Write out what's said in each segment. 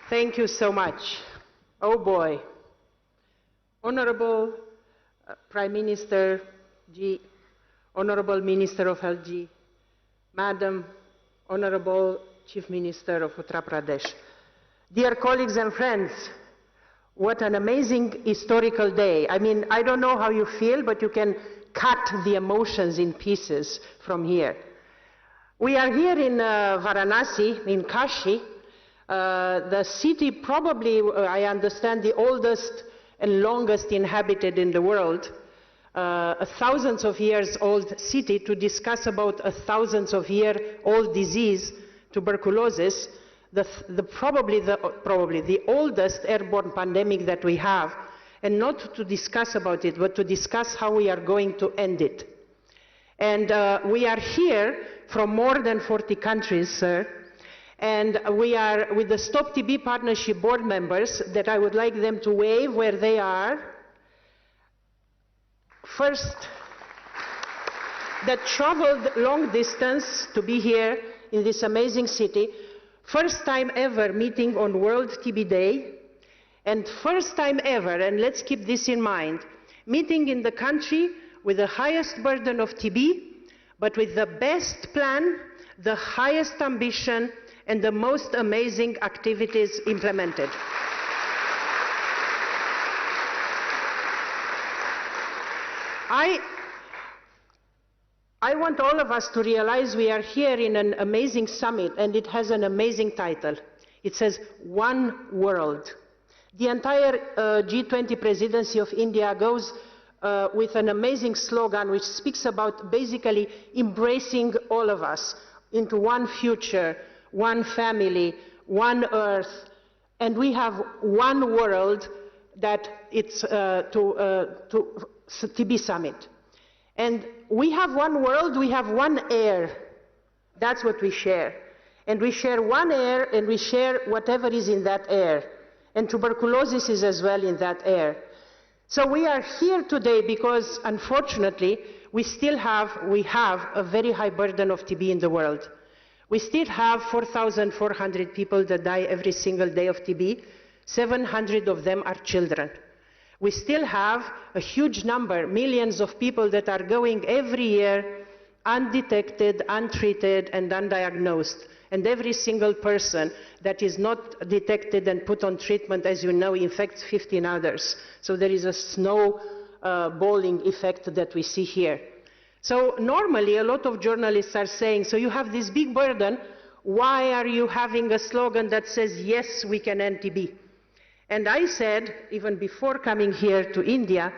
Thank you so much. Oh boy. Honorable Prime Minister Ji, Honorable Minister of Health Ji, Madam Honorable Chief Minister of Uttar Pradesh, dear colleagues and friends, what an amazing historical day. I mean, I don't know how you feel, but you can cut the emotions in pieces from here. We are here in Varanasi, in Kashi, the city probably, I understand, the oldest and longest inhabited in the world, a thousands of years old city, to discuss about a thousands of year old disease, tuberculosis, probably the oldest airborne pandemic that we have, and not to discuss about it, but to discuss how we are going to end it. And we are here from more than 40 countries, sir, and we are with the Stop TB Partnership board members that I would like them to wave where they are. First, that traveled long distance to be here in this amazing city. First time ever meeting on World TB Day, and first time ever, and let's keep this in mind, meeting in the country with the highest burden of TB, but with the best plan, the highest ambition, and the most amazing activities implemented. I want all of us to realize we are here in an amazing summit, and it has an amazing title. It says, One World. The entire G20 presidency of India goes with an amazing slogan which speaks about basically embracing all of us into one future, one family, one earth, and we have one world that it's TB Summit. And we have one world, we have one air. That's what we share. And we share one air, and we share whatever is in that air. And tuberculosis is as well in that air. So we are here today because, unfortunately, we have a very high burden of TB in the world. We still have 4,400 people that die every single day of TB. 700 of them are children. We still have a huge number, millions of people that are going every year undetected, untreated, and undiagnosed. And every single person that is not detected and put on treatment, as you know, infects 15 others. So there is a snowballing effect that we see here. So normally a lot of journalists are saying, so you have this big burden, why are you having a slogan that says, yes, we can end TB? And I said, even before coming here to India,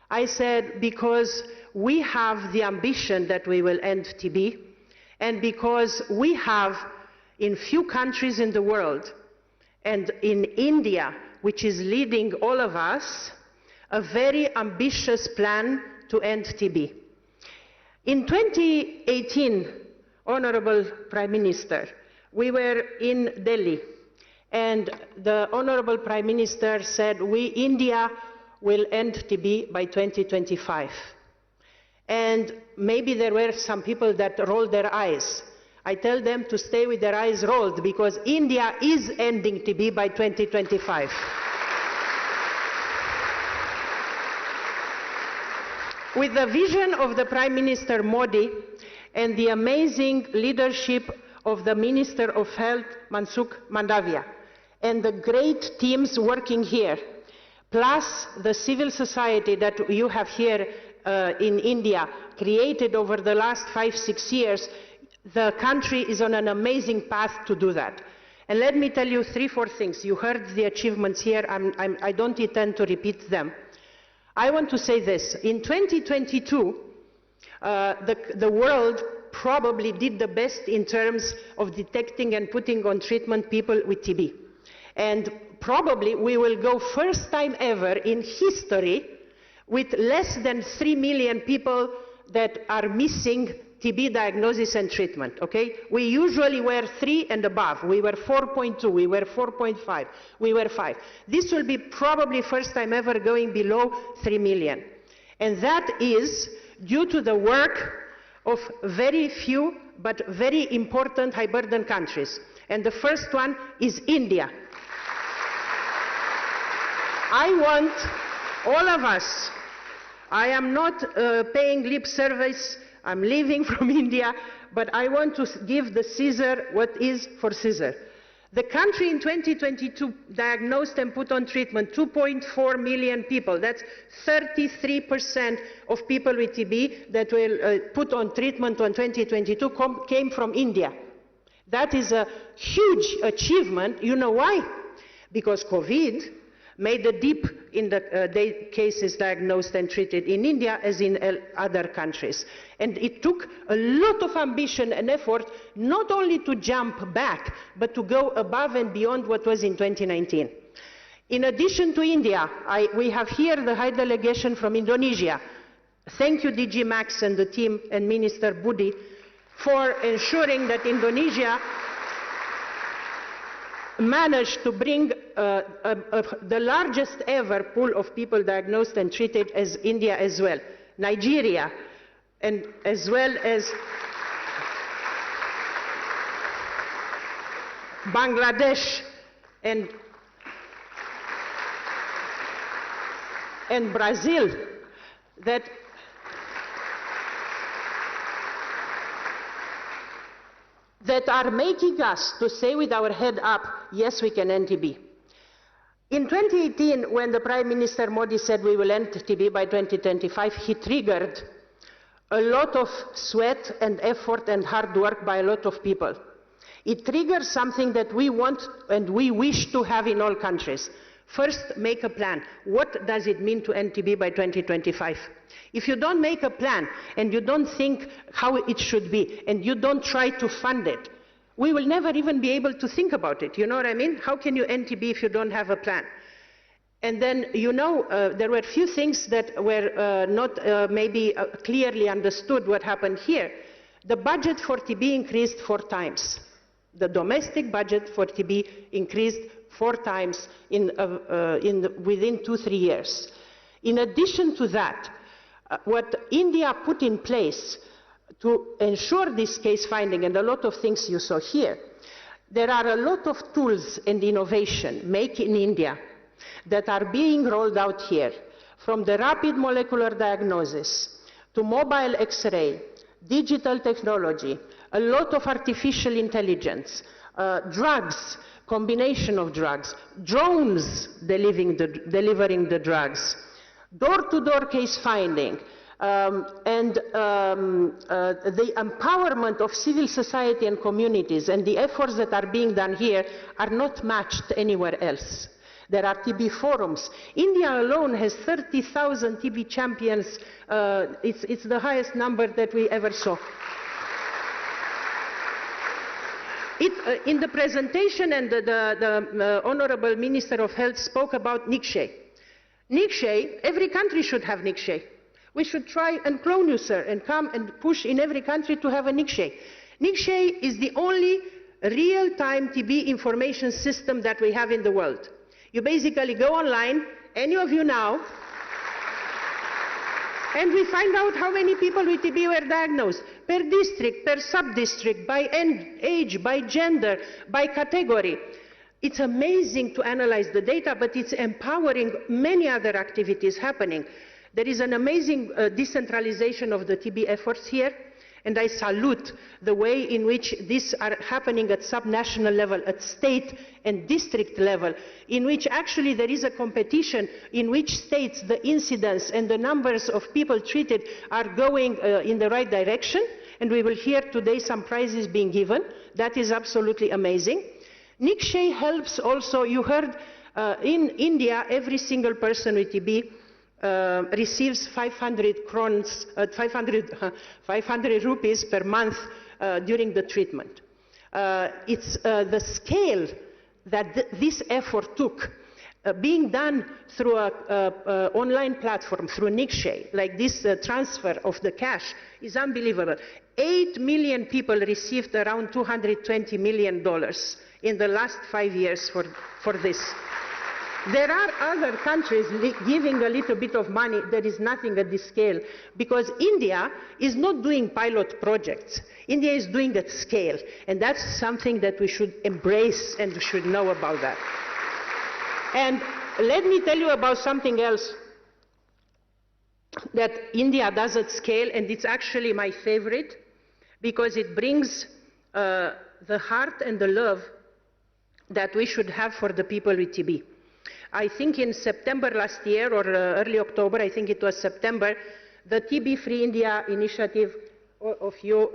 I said, because we have the ambition that we will end TB, and because we have, in few countries in the world, and in India, which is leading all of us, a very ambitious plan to end TB. In 2018, Honorable Prime Minister, we were in Delhi, and the Honorable Prime Minister said, India will end TB by 2025. And maybe there were some people that rolled their eyes. I tell them to stay with their eyes rolled, because India is ending TB by 2025. With the vision of the Prime Minister Modi and the amazing leadership of the Minister of Health, Mansukh Mandavia, and the great teams working here, plus the civil society that you have here in India, created over the last 5-6 years, the country is on an amazing path to do that. And let me tell you 3-4 things. You heard the achievements here. I don't intend to repeat them. I want to say this. In 2022, the world probably did the best in terms of detecting and putting on treatment people with TB. And probably we will go first time ever in history with less than 3 million people that are missing TB diagnosis and treatment, okay? We usually were 3 and above. We were 4.2, we were 4.5, we were 5. This will be probably first time ever going below 3 million. And that is due to the work of very few but very important high burden countries. And the first one is India. I want all of us, I am not paying lip service, I'm leaving from India, but I want to give the Caesar what is for Caesar. The country in 2022 diagnosed and put on treatment 2.4 million people. That's 33% of people with TB that were put on treatment in 2022 came from India. That is a huge achievement. You know why? Because COVID made a dip in the cases diagnosed and treated in India as in other countries. And it took a lot of ambition and effort not only to jump back, but to go above and beyond what was in 2019. In addition to India, we have here the High Delegation from Indonesia. Thank you, DG Max and the team and Minister Budi for ensuring that Indonesia managed to bring the largest ever pool of people diagnosed and treated as India as well, Nigeria, and as well as Bangladesh and Brazil, that are making us to say with our head up, yes, we can end TB. In 2018, when the Prime Minister Modi said we will end TB by 2025, he triggered a lot of sweat and effort and hard work by a lot of people. It triggers something that we want and we wish to have in all countries. First, make a plan. What does it mean to end TB by 2025? If you don't make a plan and you don't think how it should be and you don't try to fund it, we will never even be able to think about it. You know what I mean? How can you end TB if you don't have a plan? And then, you know, there were a few things that were not maybe clearly understood what happened here. The budget for TB increased 4 times. The domestic budget for TB increased 4 times within 2-3 years. In addition to that, what India put in place to ensure this case finding, and a lot of things you saw here, there are a lot of tools and innovation made in India that are being rolled out here, from the rapid molecular diagnosis to mobile X-ray, digital technology, a lot of artificial intelligence, drugs, combination of drugs, drones delivering the drugs, door-to-door case finding, and the empowerment of civil society and communities, and the efforts that are being done here are not matched anywhere else. There are TB forums. India alone has 30,000 TB champions. It's the highest number that we ever saw. In the presentation, and the Honorable Minister of Health spoke about Nikshay. Nikshay, every country should have Nikshay. We should try and clone you, sir, and come and push in every country to have a Nikshay. Nikshay is the only real-time TB information system that we have in the world. You basically go online, any of you now, and we find out how many people with TB were diagnosed, per district, per sub-district, by age, by gender, by category. It's amazing to analyze the data, but it's empowering many other activities happening. There is an amazing decentralization of the TB efforts here, and I salute the way in which these are happening at subnational level, at state and district level, in which actually there is a competition in which states the incidence and the numbers of people treated are going in the right direction, and we will hear today some prizes being given. That is absolutely amazing. Nikshay helps also, you heard, in India, every single person with TB receives 500 rupees per month during the treatment. It's the scale that this effort took, being done through an online platform, through Nikshay, like this transfer of the cash, is unbelievable. 8 million people received around $220 million in the last 5 years for this. There are other countries giving a little bit of money. There is nothing at this scale, because India is not doing pilot projects. India is doing at scale, and that's something that we should embrace and we should know about that. And let me tell you about something else that India does at scale, and it's actually my favorite, because it brings the heart and the love that we should have for the people with TB. I think in September last year, or early October, I think it was September, the TB Free India initiative of you,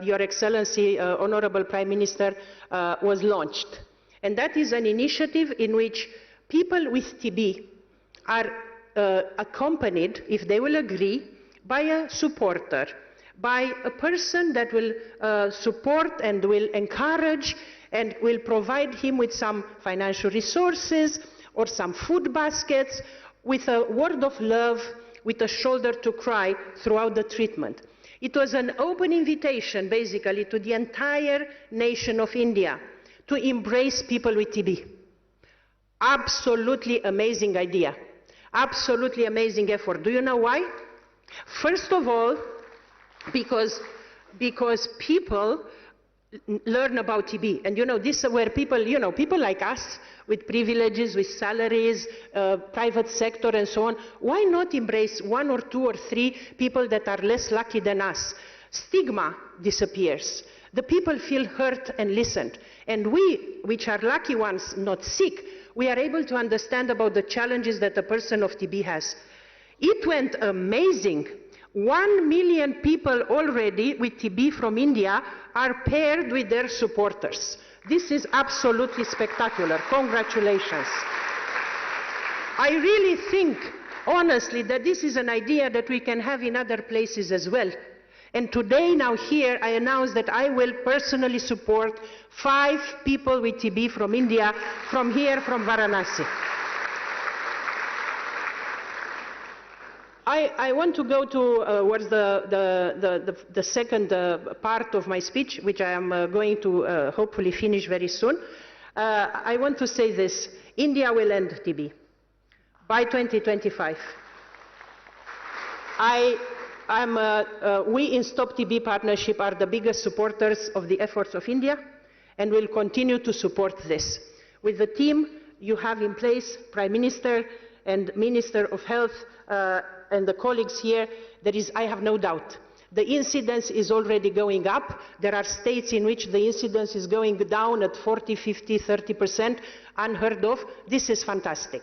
Your Excellency, Honorable Prime Minister, was launched. And that is an initiative in which people with TB are accompanied, if they will agree, by a supporter, by a person that will support and will encourage and will provide him with some financial resources or some food baskets, with a word of love, with a shoulder to cry throughout the treatment. It was an open invitation, basically, to the entire nation of India to embrace people with TB. Absolutely amazing idea. Absolutely amazing effort. Do you know why? First of all, because people learn about TB. And you know, this is where people, people like us with privileges, with salaries, private sector and so on, why not embrace one or two or three people that are less lucky than us? Stigma disappears. The people feel heard and listened. And we, which are lucky ones, not sick, we are able to understand about the challenges that a person of TB has. It went amazing. 1 million people already with TB from India are paired with their supporters. This is absolutely spectacular. Congratulations. I really think, honestly, that this is an idea that we can have in other places as well. And today, now here, I announce that I will personally support 5 people with TB from India, from here, from Varanasi. I want to go towards the second part of my speech, which I am going to hopefully finish very soon. I want to say this. India will end TB by 2025. We in Stop TB Partnership are the biggest supporters of the efforts of India, and will continue to support this. With the team you have in place, Prime Minister and Minister of Health, and the colleagues here, I have no doubt. The incidence is already going up. There are states in which the incidence is going down at 40, 50, 30%, unheard of. This is fantastic.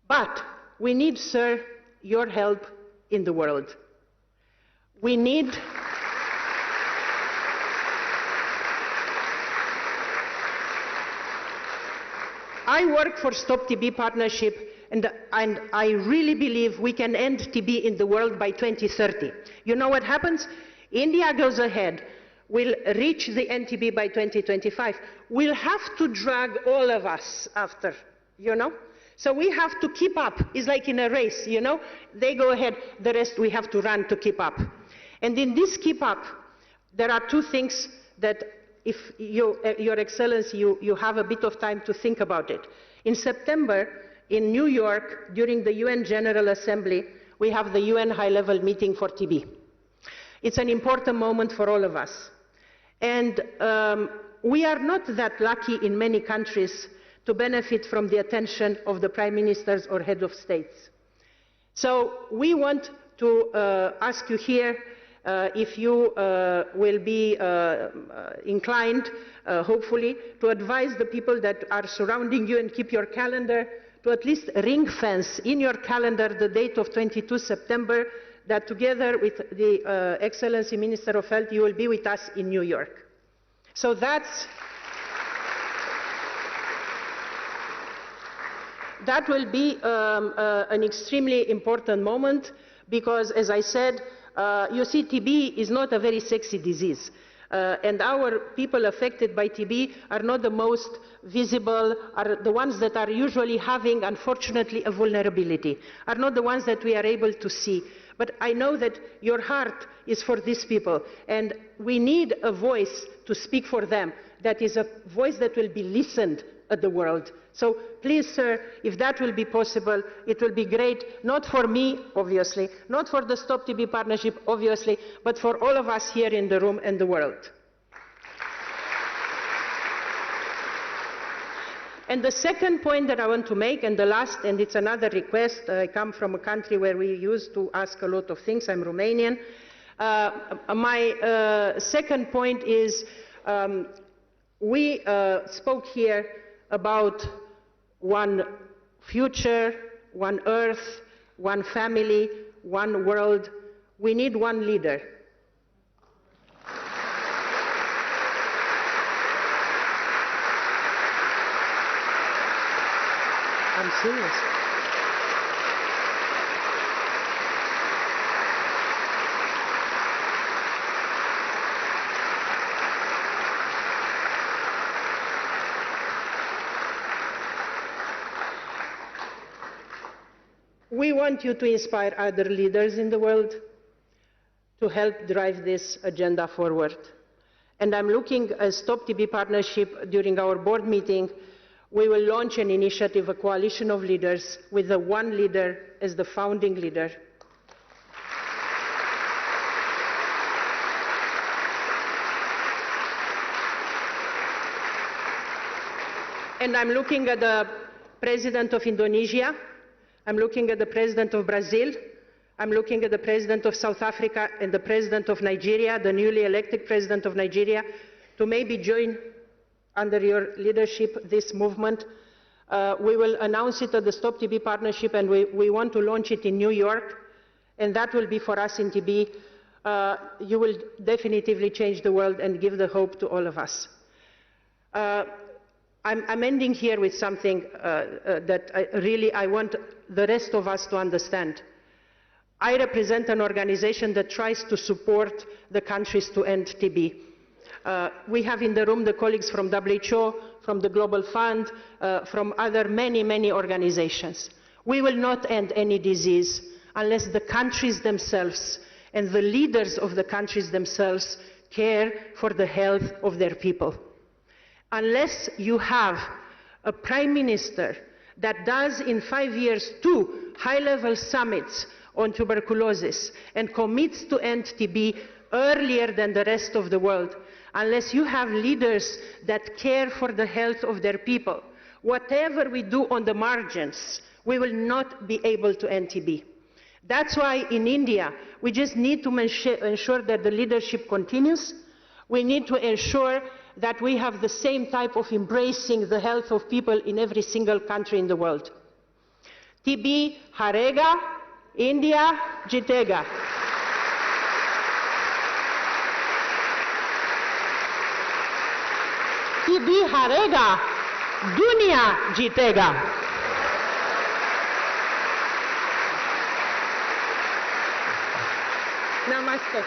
But we need, sir, your help in the world. We need... I work for Stop TB Partnership, and I really believe we can end TB in the world by 2030. You know what happens? India goes ahead. We'll reach the end TB by 2025. We'll have to drag all of us after, So we have to keep up. It's like in a race, They go ahead, the rest we have to run to keep up. And in this keep up, there are 2 things that, if Your Excellency, you have a bit of time to think about it. In September, in New York, during the UN General Assembly, we have the UN high-level meeting for TB. It's an important moment for all of us. And we are not that lucky in many countries to benefit from the attention of the prime ministers or head of states. So we want to ask you here if you will be inclined, hopefully, to advise the people that are surrounding you and keep your calendar to at least ring-fence in your calendar the date of 22 September, that together with the Excellency Minister of Health, you will be with us in New York. So that will be an extremely important moment, because, as I said, you see, TB is not a very sexy disease. And our people affected by TB are not the most visible, are the ones that are usually having, unfortunately, a vulnerability, are not the ones that we are able to see. But I know that your heart is for these people, and we need a voice to speak for them, that is a voice that will be listened at the world. So please, sir, if that will be possible, it will be great, not for me, obviously, not for the Stop TB Partnership, obviously, but for all of us here in the room and the world. And the second point that I want to make, and the last, and it's another request, I come from a country where we used to ask a lot of things, I'm Romanian. My second point is, we spoke here about one future, one earth, one family, one world. We need one leader. I'm serious. We want you to inspire other leaders in the world to help drive this agenda forward. And I'm looking at Stop TB Partnership. During our board meeting, we will launch an initiative, a coalition of leaders, with the one leader as the founding leader. And I'm looking at the President of Indonesia, I'm looking at the President of Brazil, I'm looking at the President of South Africa and the President of Nigeria, the newly elected President of Nigeria, to maybe join under your leadership this movement. We will announce it at the Stop TB Partnership, and we want to launch it in New York, and that will be for us in TB. You will definitively change the world and give the hope to all of us. I'm ending here with something that I want the rest of us to understand. I represent an organization that tries to support the countries to end TB. We have in the room the colleagues from WHO, from the Global Fund, from other many organizations. We will not end any disease unless the countries themselves and the leaders of the countries themselves care for the health of their people. Unless you have a prime minister that does in 5 years 2 high-level summits on tuberculosis and commits to end TB earlier than the rest of the world, unless you have leaders that care for the health of their people, whatever we do on the margins, we will not be able to end TB. That's why in India, we just need to ensure that the leadership continues. We need to ensure that we have the same type of embracing the health of people in every single country in the world. TB harega, India jitega. TB harega, dunia jitega. Namaste.